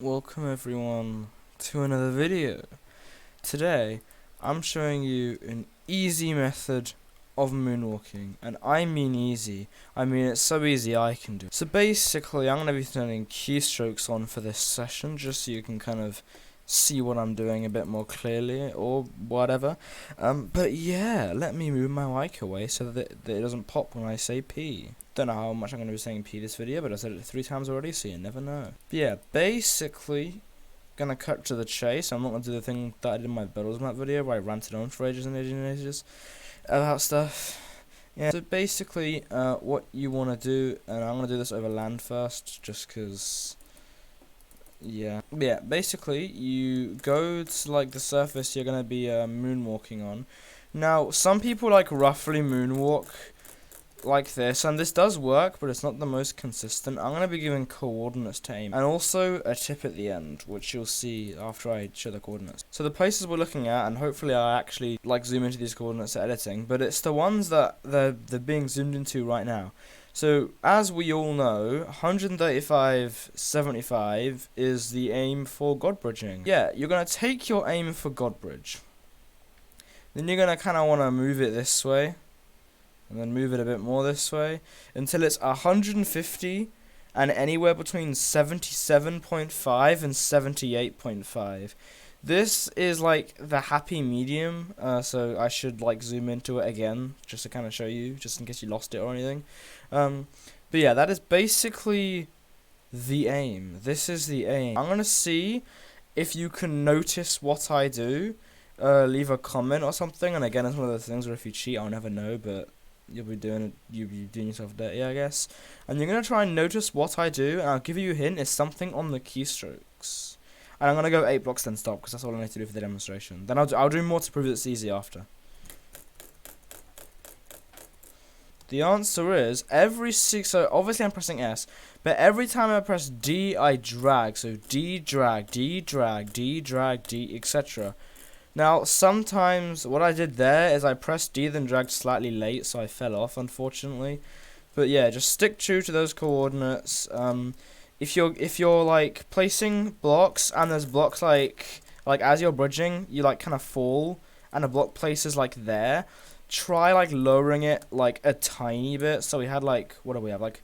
Welcome everyone to another video. Today I'm showing you an easy method of moonwalking, and I mean easy. I mean it's so easy I can do it. So basically I'm going to be turning keystrokes on for this session just so you can kind of see what I'm doing a bit more clearly or whatever. But yeah, let me move my mic away so that it doesn't pop when I say P. Don't know how much I'm going to be saying P this video, but I said it 3 times already, so you never know. But yeah, basically, gonna cut to the chase. I'm not gonna do the thing that I did in my Bedwars map video where I ranted on for ages and ages and ages about stuff. Yeah, so basically, what you want to do, and I'm gonna do this over land first, just cause. Yeah, basically, you go to like the surface you're gonna be moonwalking on. Now, some people like roughly moonwalk like this, and this does work, but it's not the most consistent. I'm going to be giving coordinates to aim, and also a tip at the end, which you'll see after I show the coordinates. So the places we're looking at, and hopefully I actually like zoom into these coordinates at editing, but it's the ones that they're being zoomed into right now. So as we all know, 135.75 is the aim for God bridging. Yeah, you're going to take your aim for God bridge. Then you're going to kind of want to move it this way, and then move it a bit more this way until it's 150 and anywhere between 77.5 and 78.5. This is like the happy medium, so I should like zoom into it again just to kind of show you, just in case you lost it or anything. But yeah, that is basically the aim. This is the aim. I'm gonna see if you can notice what I do. Leave a comment or something, and again, it's one of those things where if you cheat, I'll never know, but you'll be doing yourself dirty, I guess. And you're gonna try and notice what I do, and I'll give you a hint. It's something on the keystrokes. And I'm gonna go 8 blocks then stop, because that's all I need to do for the demonstration. Then I'll do more to prove it's easy after. The answer is so obviously I'm pressing S, but every time I press D, I drag. So D drag, D drag, D drag, D, etc. Now, sometimes what I did there is I pressed D then dragged slightly late, so I fell off, unfortunately. But yeah, just stick true to those coordinates. If you're like placing blocks and there's blocks like as you're bridging, you like kind of fall and a block places like there. Try like lowering it like a tiny bit. So we had like, what do we have, like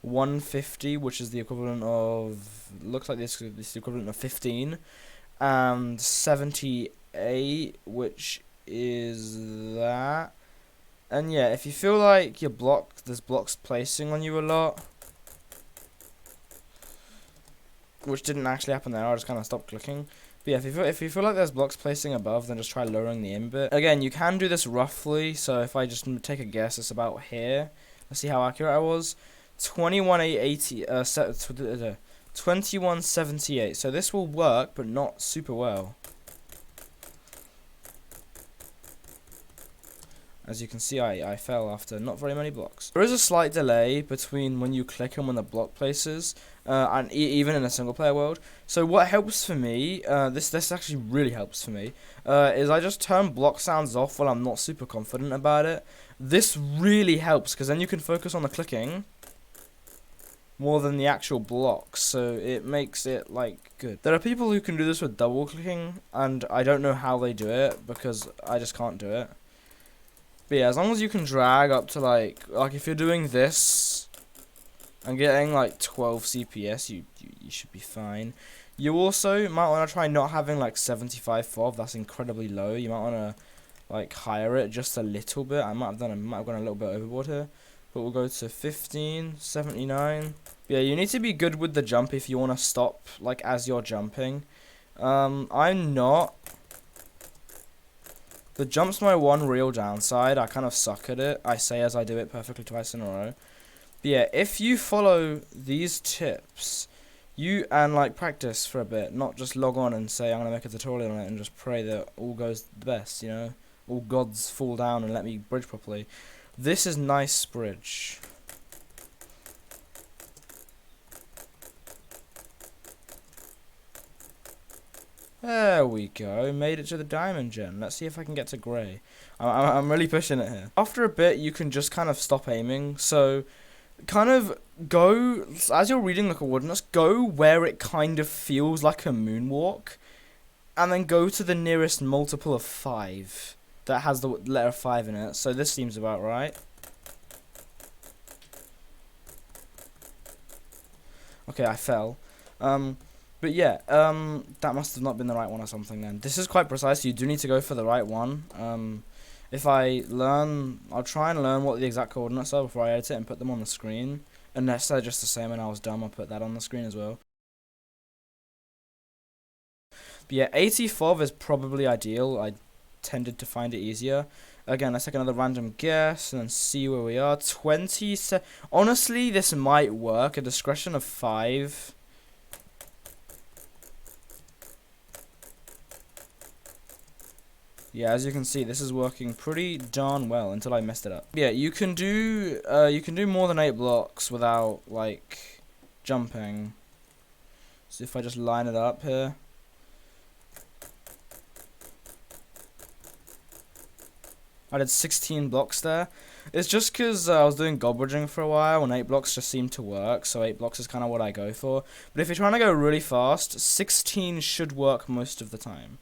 150, which is the equivalent of, looks like this is the equivalent of 15, and 78, which is that. And yeah, if you feel like there's blocks placing on you a lot, which didn't actually happen there, I just kind of stopped clicking. But yeah, if you feel like there's blocks placing above, then just try lowering the aim bit. Again, you can do this roughly, so if I just take a guess, it's about here. Let's see how accurate I was. 2178. So this will work, but not super well. As you can see, I fell after not very many blocks. There is a slight delay between when you click and when the block places, and even in a single player world. So what helps for me, this actually really helps for me, is I just turn block sounds off while I'm not super confident about it. This really helps, because then you can focus on the clicking more than the actual blocks, so it makes it like good. There are people who can do this with double clicking, and I don't know how they do it, because I just can't do it. But yeah, as long as you can drag up to like if you're doing this and getting like 12 CPS, you should be fine. You also might want to try not having like 75 FOV. That's incredibly low. You might want to like higher it just a little bit. I might have gone a little bit overboard here, but we'll go to 15, 79. Yeah, you need to be good with the jump if you want to stop like as you're jumping. I'm not. The jump's my one real downside. I kind of suck at it. I say as I do it perfectly twice in a row. But yeah, if you follow these tips, and like practice for a bit, not just log on and say I'm gonna make a tutorial on it and just pray that all goes the best, you know, all gods fall down and let me bridge properly. This is nice bridge. There we go, made it to the diamond gen. Let's see if I can get to grey. I'm really pushing it here. After a bit, you can just kind of stop aiming. So kind of go, as you're reading the coordinates, go where it kind of feels like a moonwalk, and then go to the nearest multiple of 5 that has the letter 5 in it. So this seems about right. Okay, I fell. But yeah, that must have not been the right one or something then. This is quite precise, you do need to go for the right one. If I'll try and learn what the exact coordinates are before I edit it and put them on the screen. Unless they're just the same and I was dumb, I'll put that on the screen as well. But yeah, 85 is probably ideal. I tended to find it easier. Again, let's take another random guess and then see where we are. 20. Honestly, this might work. A discretion of 5. Yeah, as you can see, this is working pretty darn well until I messed it up. Yeah, you can do more than 8 blocks without like jumping. So if I just line it up here. I did 16 blocks there. It's just because I was doing gob bridging for a while and 8 blocks just seemed to work, so 8 blocks is kind of what I go for. But if you're trying to go really fast, 16 should work most of the time.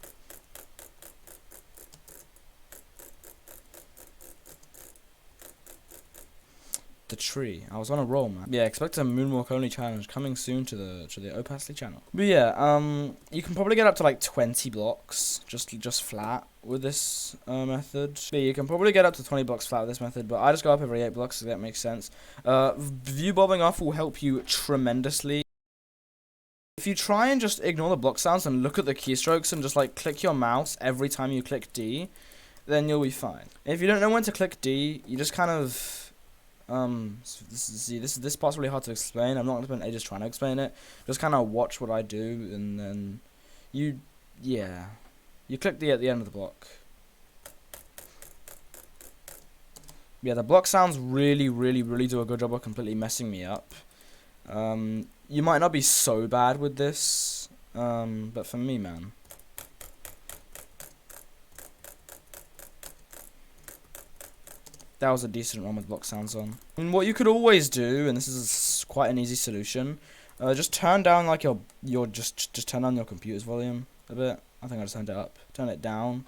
The tree. I was on a roll, man. Yeah, expect a moonwalk only challenge coming soon to the Opasly channel. But yeah, you can probably get up to like 20 blocks just flat with this method. But you can probably get up to 20 blocks flat with this method, but I just go up every 8 blocks, so that makes sense. View bobbing off will help you tremendously. If you try and just ignore the block sounds and look at the keystrokes and just like click your mouse every time you click D, then you'll be fine. If you don't know when to click D, you just kind of this part's really hard to explain. I'm not gonna spend ages trying to explain it. Just kind of watch what I do, and then you click D at the end of the block. Yeah, the block sounds really do a good job of completely messing me up. You might not be so bad with this, but for me, man. That was a decent one with block sounds on. And what you could always do, and this is quite an easy solution, just turn down like your just turn down your computer's volume a bit. I think I just turned it up. Turn it down,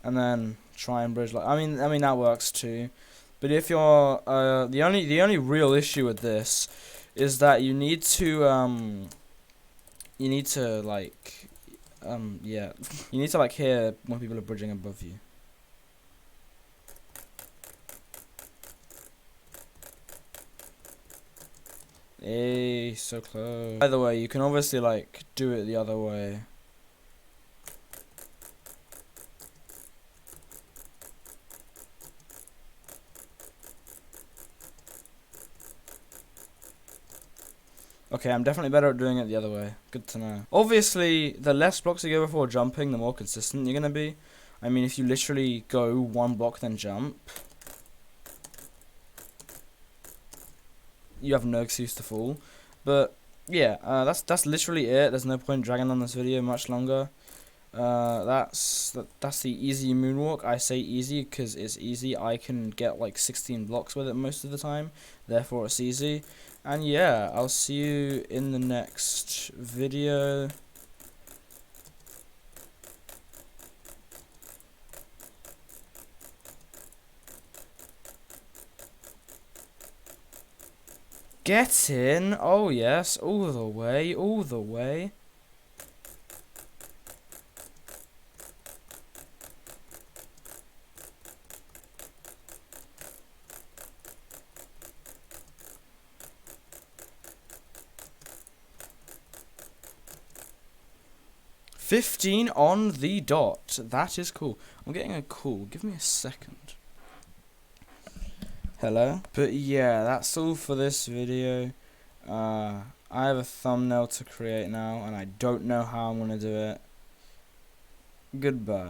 and then try and bridge. Like I mean that works too. But if you're the only real issue with this is that you need to like you need to like hear when people are bridging above you. Hey, so close. By the way, you can obviously like do it the other way. Okay, I'm definitely better at doing it the other way. Good to know. Obviously, the less blocks you go before jumping, the more consistent you're gonna be. I mean, if you literally go 1 block then jump, you have no excuse to fall. But yeah, that's literally it. There's no point dragging on this video much longer. That's the easy moonwalk. I say easy because it's easy. I can get like 16 blocks with it most of the time, therefore it's easy. And yeah, I'll see you in the next video. Get in! Oh yes, all the way, all the way. $15 on the dot. That is cool. I'm getting a call. Give me a second. Hello? But yeah, that's all for this video. I have a thumbnail to create now, and I don't know how I'm gonna do it. Goodbye.